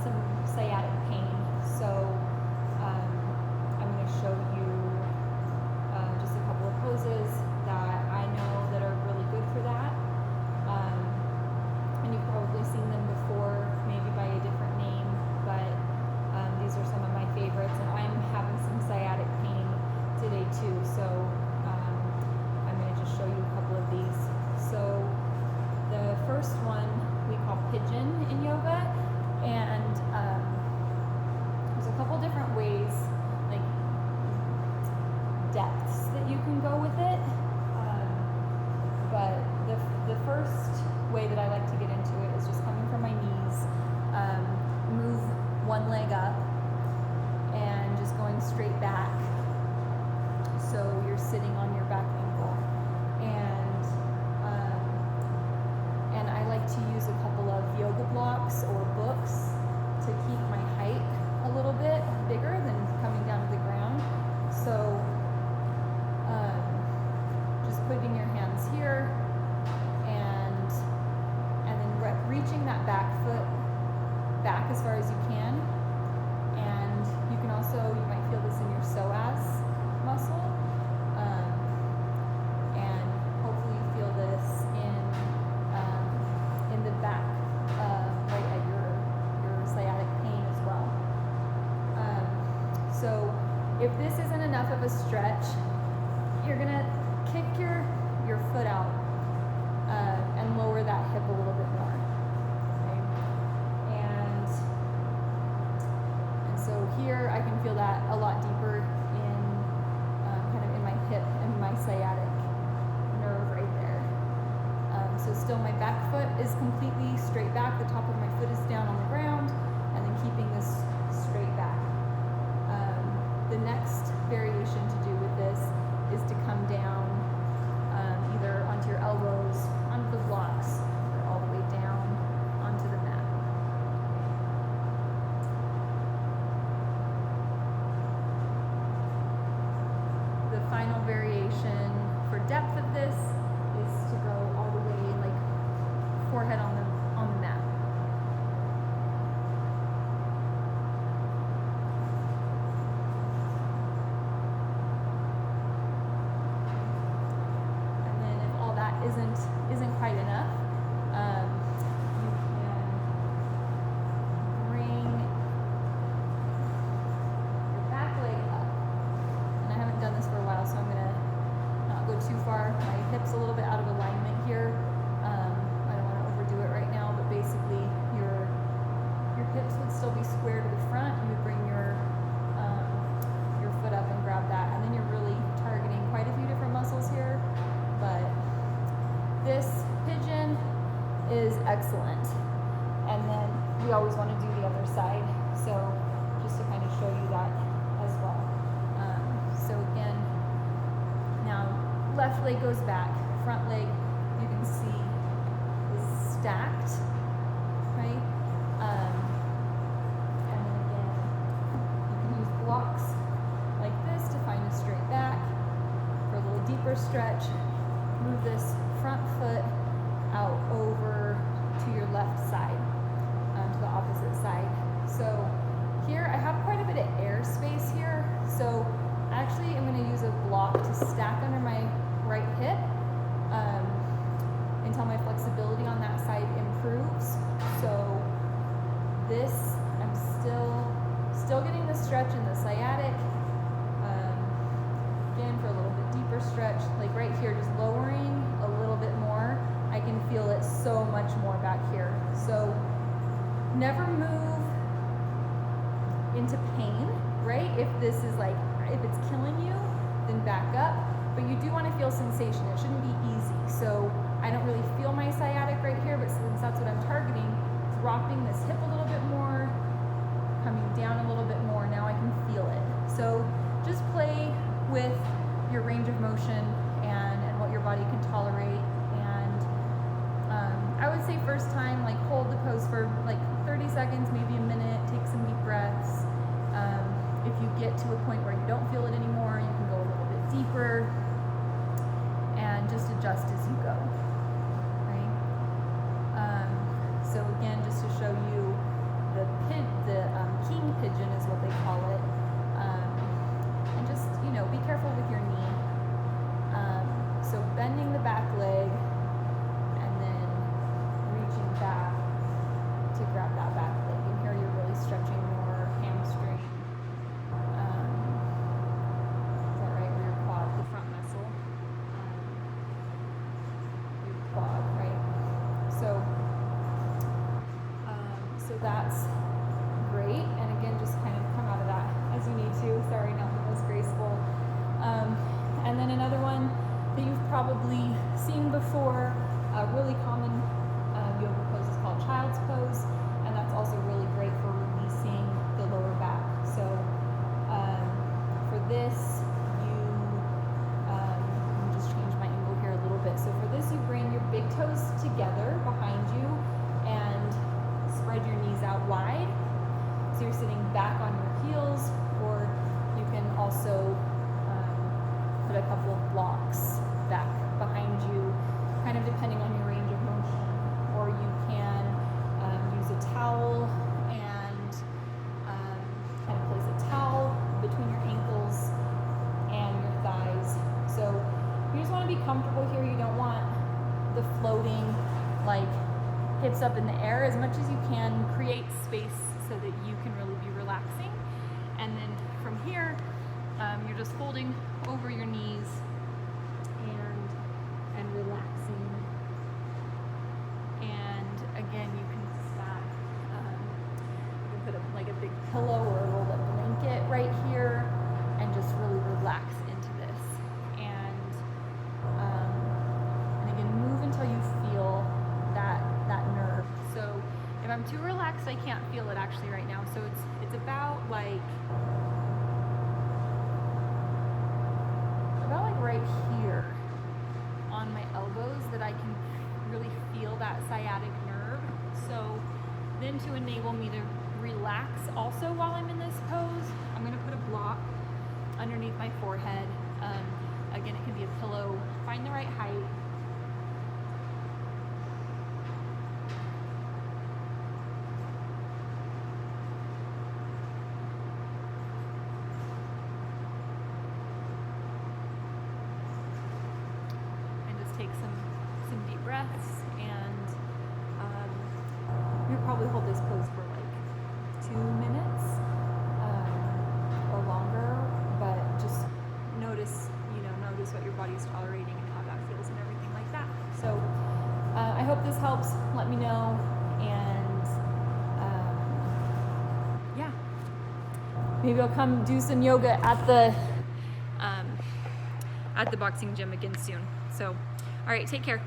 some sciatic pain. So I'm going to show you just a couple of poses that I know that are really good for that. And you've probably seen them before, maybe by a different name, but these are some of my favorites. And I'm having some sciatic pain today too, so I'm going to just show you a couple of these. So the first one we call pigeon in yoga, and there's a couple different ways, like depths that you can go with it, but the first way that I like to get into it is just coming from my knees, move one leg up and just going straight back, so you're sitting on your back ankle, and I like to use a couple of yoga blocks or books to keep my height a little bit bigger than coming down to the ground. So just putting your hands here and then reaching that back foot back as far as you can. And you can also, you might feel this in your psoas muscle, and hopefully you feel this in the back, right at your sciatic pain as well. So if this isn't enough of a stretch, you're gonna kick your foot out and lower that hip a little bit more. Okay? And so here I can feel that a lot deeper in kind of in my hip and my sciatic nerve right there. So still my back foot is completely straight back, the top of my foot is down on the ground, and then keeping this straight back. The next variation to do with this is to come down either onto your elbows, onto the blocks, or all the way down onto the mat. The final variation for depth of this is to go all the way, like forehead on the mat. And then if all that isn't quite enough, you can bring your back leg up. And I haven't done this for a while, so I'm going to not go too far. My hip's a little bit out of alignment here. I don't want to overdo it right now, but basically your hips would still be square to the front. You would bring your foot up and grab that, and then you're really targeting quite a few different muscles here. But this pigeon is excellent. And then we always want to do the other side, so just to kind of show you that as well. So again, now left leg goes back, front leg you can see is stacked, right? And then again, you can use blocks like this to find a straight back. For a little deeper stretch, move this front foot out over to your left side, to the opposite side. So here I have quite a bit of air space here, so actually I'm going to use a block to stack under my right hip until my flexibility on that side improves. So this, I'm still getting the stretch in the sciatic. Again, for a little bit deeper stretch, like right here, just lowering a little bit more, I can feel it so much more back here. So never move into pain, right? If this is like, if it's killing you, then back up. But you do want to feel sensation. It shouldn't be easy. So I don't really feel my sciatic right here, but since that's what I'm targeting, dropping this hip a little bit more, coming down a little bit more, now I can feel it. So just play with your range of motion and what your body can tolerate. And I would say first time, like hold the pose for like 30 seconds, maybe a minute, take some deep breaths. If you get to a point where you don't feel it anymore, you can go a little bit deeper and just adjust as you go, right? So again, just to show you the So that's great. And again, just kind of come out of that as you need to. Sorry, not the most graceful. And then another one that you've probably seen before, a really common yoga pose is called child's pose, and that's also really great for releasing the lower back. So for this, let me just change my angle here a little bit. So for this, you bring your big toes together behind you and spread your knees out wide. So you're sitting back on your heels, or you can also put a couple of blocks back behind you, kind of depending on your range of motion. Or you can use a towel and kind of place a towel between your ankles and your thighs. So you just want to be comfortable here. You don't want the floating, like, hips up in the air. As much as you can, create space so that you can really be relaxing. And then from here, you're just folding over your knees and relaxing. And again, you can stack, you can put like a big pillow or a rolled up blanket right here and just really relax into this. And again, move until you feel that nerve. So if I'm too relaxed, I can't feel it actually right now. So it's about like right here on my elbows that I can really feel that sciatic nerve. So then to enable me to relax also while I'm in this pose, I'm going to put a block underneath my forehead. Again, it can be a pillow. Find the right height. Take some deep breaths, and you'll probably hold this pose for like 2 minutes or longer, but just notice what your body's tolerating and how that feels and everything like that. So I hope this helps. Let me know, and yeah, maybe I'll come do some yoga at the boxing gym again soon. So all right, take care.